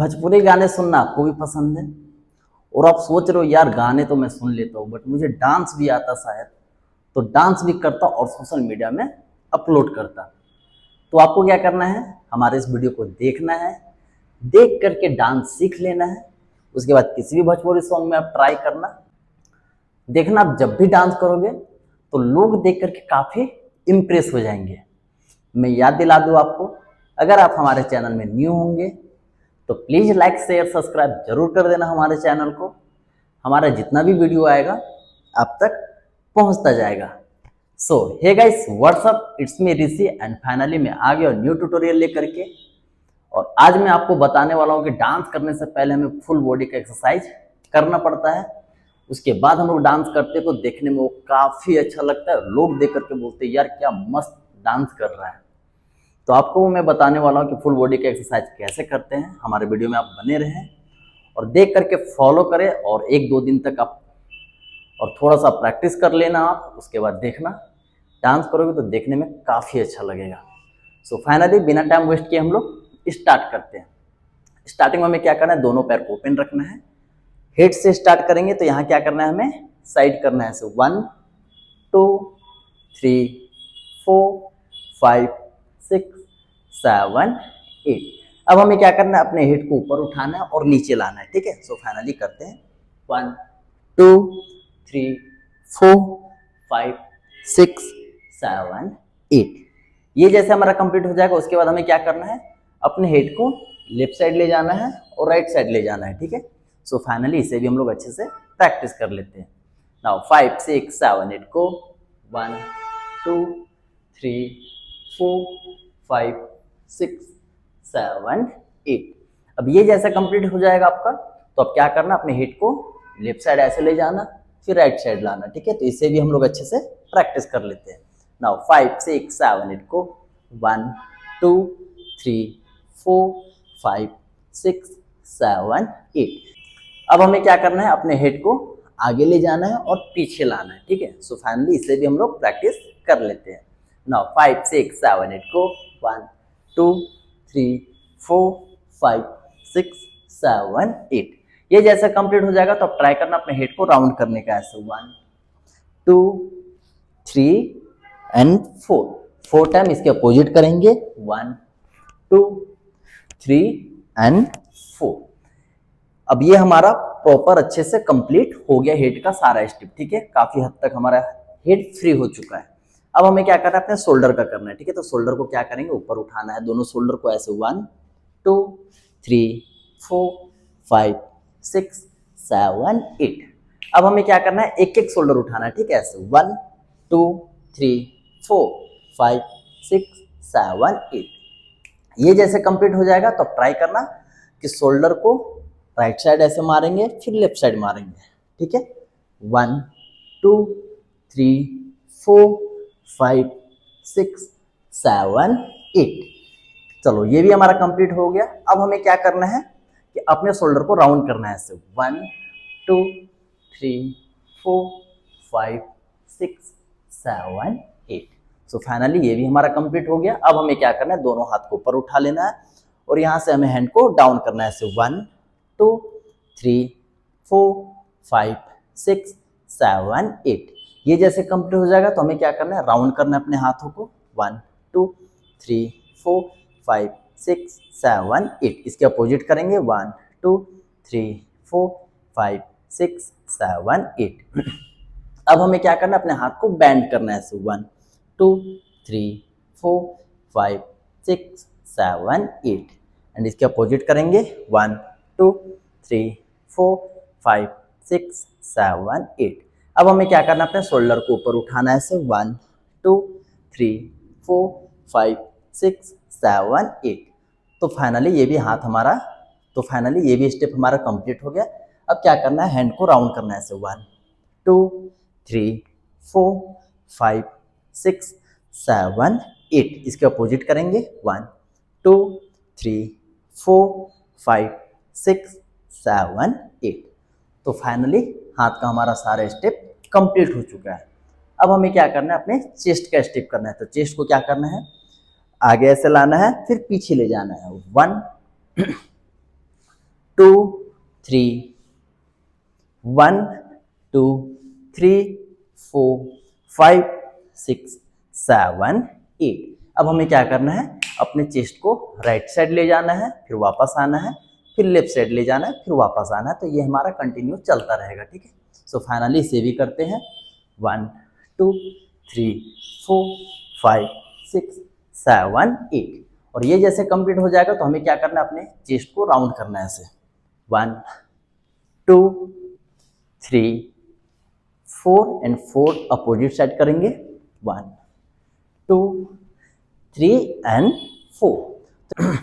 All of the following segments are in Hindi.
भोजपुरी गाने सुनना आपको भी पसंद है और आप सोच रहे हो यार गाने तो मैं सुन लेता हूँ बट मुझे डांस भी आता शायद, तो डांस भी करता और सोशल मीडिया में अपलोड करता। तो आपको क्या करना है, हमारे इस वीडियो को देखना है, देख करके डांस सीख लेना है। उसके बाद किसी भी भोजपुरी सॉन्ग में आप ट्राई करना, देखना आप जब भी डांस करोगे तो लोग देख करके काफ़ी इम्प्रेस हो जाएंगे। मैं याद दिला दूँ आपको, अगर आप हमारे चैनल में न्यू होंगे तो प्लीज़ लाइक शेयर सब्सक्राइब जरूर कर देना हमारे चैनल को। हमारा जितना भी वीडियो आएगा आप तक पहुंचता जाएगा। So hey guys, what's up, it's me Rishi and finally मैं आ गया न्यू ट्यूटोरियल लेकर के। और आज मैं आपको बताने वाला हूँ कि डांस करने से पहले हमें फुल बॉडी का एक्सरसाइज करना पड़ता है। उसके बाद हम लोग डांस करते हैं तो देखने में वो काफ़ी अच्छा लगता है, लोग देख करके बोलते हैं यार क्या मस्त डांस कर रहा है। तो आपको मैं बताने वाला हूँ कि फुल बॉडी का एक्सरसाइज कैसे करते हैं। हमारे वीडियो में आप बने रहें और देख करके फॉलो करें और 1-2 दिन तक आप और थोड़ा सा प्रैक्टिस कर लेना आप। उसके बाद देखना डांस करोगे तो देखने में काफ़ी अच्छा लगेगा। सो फाइनली बिना टाइम वेस्ट किए हम लोग स्टार्ट करते हैं। स्टार्टिंग में हमें क्या करना है, दोनों पैर को ओपन रखना है। हेड से स्टार्ट करेंगे तो यहाँ क्या करना है, हमें साइड करना है। सो 1 2 3 4 5 6 7 8। अब हमें क्या करना है, अपने हेड को ऊपर उठाना है और नीचे लाना है। ठीक है, सो फाइनली करते हैं 1 2 3 4 5 6 7 8। ये जैसे हमारा कंप्लीट हो जाएगा उसके बाद हमें क्या करना है, अपने हेड को लेफ्ट साइड ले जाना है और राइट साइड ले जाना है। ठीक है, सो फाइनली इसे भी हम लोग अच्छे से प्रैक्टिस कर लेते हैं। नाउ 5 6 7 8 को 1 2 3 4 5 6 7 8। अब ये जैसा कंप्लीट हो जाएगा आपका, तो अब क्या करना, अपने हेड को लेफ्ट साइड ऐसे ले जाना फिर राइट साइड लाना। ठीक है, तो इसे भी हम लोग अच्छे से प्रैक्टिस कर लेते हैं। नाउ 5 6 7 8 को 1 2 3 4 5 6 7 8। अब हमें क्या करना है, अपने हेड को आगे ले जाना है और पीछे लाना है। ठीक है, सो फाइनली इसे भी हम लोग प्रैक्टिस कर लेते हैं। नाउ 5 6 7 8 को 1 2 3 4 5 6 7 8। ये जैसा कंप्लीट हो जाएगा तो अब ट्राई करना अपने हेड को राउंड करने का। ऐसे 1 2 3 एंड 4 टाइम इसके अपोजिट करेंगे। 1 2 3 एंड 4। अब ये हमारा प्रॉपर अच्छे से कंप्लीट हो गया हेड का सारा स्टेप। ठीक है, काफी हद तक हमारा हेड फ्री हो चुका है। अब हमें क्या करना है, अपने शोल्डर का करना है। ठीक है, तो शोल्डर को क्या करेंगे, ऊपर उठाना है, दोनों शोल्डर को ऐसे 1 2 3 4 5 6 7 8। अब हमें क्या करना है, एक एक शोल्डर उठाना है। ठीक है, ऐसे 1 2 3 4 5 6 7 8। ये जैसे कंप्लीट हो जाएगा तो ट्राई करना कि शोल्डर को राइट साइड ऐसे मारेंगे फिर लेफ्ट साइड मारेंगे। ठीक है, 1 2 3 4 5 6 7 8। चलो ये भी हमारा कंप्लीट हो गया। अब हमें क्या करना है कि अपने शोल्डर को राउंड करना है। ऐसे 1 2 3 4 5 6 7 8। सो फाइनली ये भी हमारा कंप्लीट हो गया। अब हमें क्या करना है, दोनों हाथ को ऊपर उठा लेना है और यहाँ से हमें हैंड को डाउन करना है। ऐसे 1 2 3 4 5 6 7 8। ये जैसे कंप्लीट हो जाएगा तो हमें क्या करना है, राउंड करना है अपने हाथों को। 1 2 3 4 5 6 7 8। इसके अपोजिट करेंगे। 1 2 3 4 5 6 7 8। अब हमें क्या करना है, अपने हाथ को बैंड करना है। ऐसे 1 2 3 4 5 6 7 8। एंड इसके अपोजिट करेंगे। 1 2 3 4 5 6 7 8। अब हमें क्या करना है, अपने शोल्डर को ऊपर उठाना है। ऐसे 1 2 3 4 5 6 7 8। तो फाइनली ये भी हाथ हमारा, तो फाइनली ये भी स्टेप हमारा कंप्लीट हो गया। अब क्या करना है, हैंड को राउंड करना है। ऐसे 1 2 3 4 5 6 7 8। इसके अपोजिट करेंगे। 1 2 3 4 5 6 7 8। तो फाइनली हाथ का हमारा सारा स्टेप कंप्लीट हो चुका है। अब हमें क्या करना है, अपने चेस्ट का स्टेप करना है। तो चेस्ट को क्या करना है, आगे ऐसे लाना है फिर पीछे ले जाना है। 1 3, 1 2 3 4 5 6 7 8। अब हमें क्या करना है, अपने चेस्ट को राइट साइड ले जाना है, फिर वापस आना है, फिर लेफ्ट साइड ले जाना है, फिर वापस आना है। तो ये हमारा कंटिन्यू चलता रहेगा, ठीक है। सो फाइनली इसे भी करते हैं। 1 2 3 4 5 6 7 8। और ये जैसे कंप्लीट हो जाएगा तो हमें क्या करना है, अपने चेस्ट को राउंड करना है ऐसे। 1 2 3 4 एंड 4 अपोजिट साइड करेंगे। 1 2 3 एंड 4।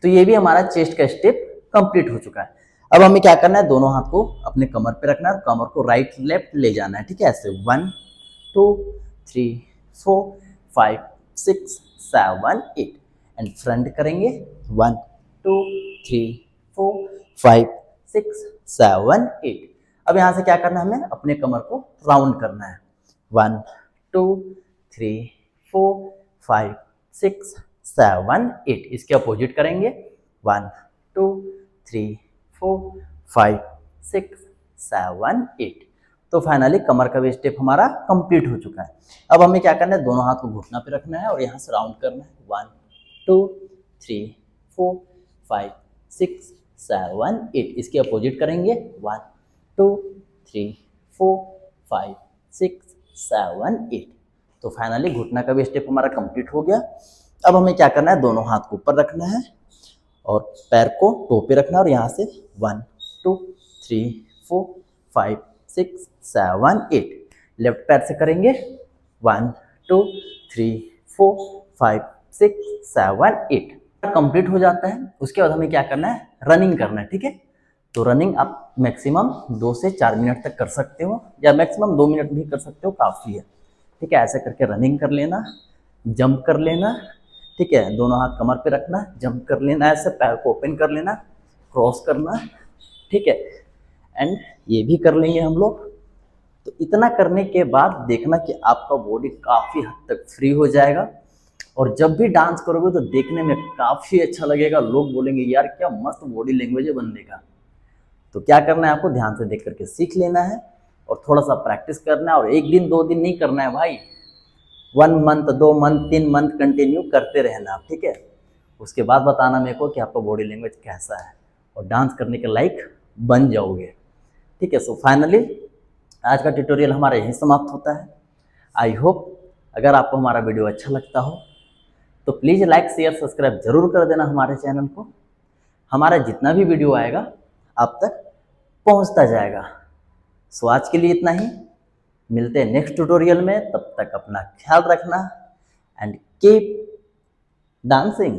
तो ये भी हमारा चेस्ट का स्टेप कंप्लीट हो चुका है। अब हमें क्या करना है, दोनों हाथ को अपने कमर पे रखना है, कमर को राइट लेफ्ट ले जाना है, ठीक है। ऐसे 1 2 3 4 5 6 7 8 एंड फ्रंट करेंगे। 1 2 3 4 5 6 7 8। अब यहाँ से क्या करना है, हमें अपने कमर को राउंड करना है। 1 2 3 4 5 6 7 8। इसके अपोजिट करेंगे। 1 2 3 4 5 6 7 8। तो फाइनली कमर का भी स्टेप हमारा कंप्लीट हो चुका है। अब हमें क्या करना है, दोनों हाथ को घुटना पे रखना है और यहाँ से राउंड करना है। 1 2 3 4 5 6 7 8। इसके अपोजिट करेंगे। 1 2 3 4 5 6 7 8। तो फाइनली घुटना का भी स्टेप हमारा कंप्लीट हो गया। अब हमें क्या करना है, दोनों हाथ को ऊपर रखना है और पैर को टो पे रखना है और यहाँ से 1 2 3 4 5 6 7 8। लेफ्ट पैर से करेंगे। 1 2 3 4 5 6 7 8। कंप्लीट हो जाता है। उसके बाद हमें क्या करना है, रनिंग करना है, ठीक है। तो रनिंग आप मैक्सिमम 2 से 4 मिनट तक कर सकते हो, या मैक्सिमम 2 मिनट भी कर सकते हो, काफ़ी है, ठीक है। ऐसे करके रनिंग कर लेना, जंप कर लेना, ठीक है। दोनों हाथ कमर पे रखना, जंप कर लेना, ऐसे पैर को ओपन कर लेना, क्रॉस करना, ठीक है। एंड ये भी कर लेंगे हम लोग। तो इतना करने के बाद देखना कि आपका बॉडी काफ़ी हद तक फ्री हो जाएगा, और जब भी डांस करोगे तो देखने में काफ़ी अच्छा लगेगा। लोग बोलेंगे यार क्या मस्त बॉडी लैंग्वेज है बंदे का। तो क्या करना है, आपको ध्यान से देख करके सीख लेना है और थोड़ा सा प्रैक्टिस करना है। और 1 दिन 2 दिन नहीं करना है भाई, 1 मंथ 2 मंथ 3 मंथ कंटिन्यू करते रहना आप, ठीक है। उसके बाद बताना मेरे को कि आपका बॉडी लैंग्वेज कैसा है, और डांस करने के लायक बन जाओगे, ठीक है। सो फाइनली आज का ट्यूटोरियल हमारा यहीं समाप्त होता है। आई होप अगर आपको हमारा वीडियो अच्छा लगता हो तो प्लीज़ लाइक शेयर सब्सक्राइब जरूर कर देना हमारे चैनल को। हमारा जितना भी वीडियो आएगा आप तक पहुंचता जाएगा। सो आज के लिए इतना ही, मिलते हैं नेक्स्ट ट्यूटोरियल में। तब तक अपना ख्याल रखना एंड कीप डांसिंग।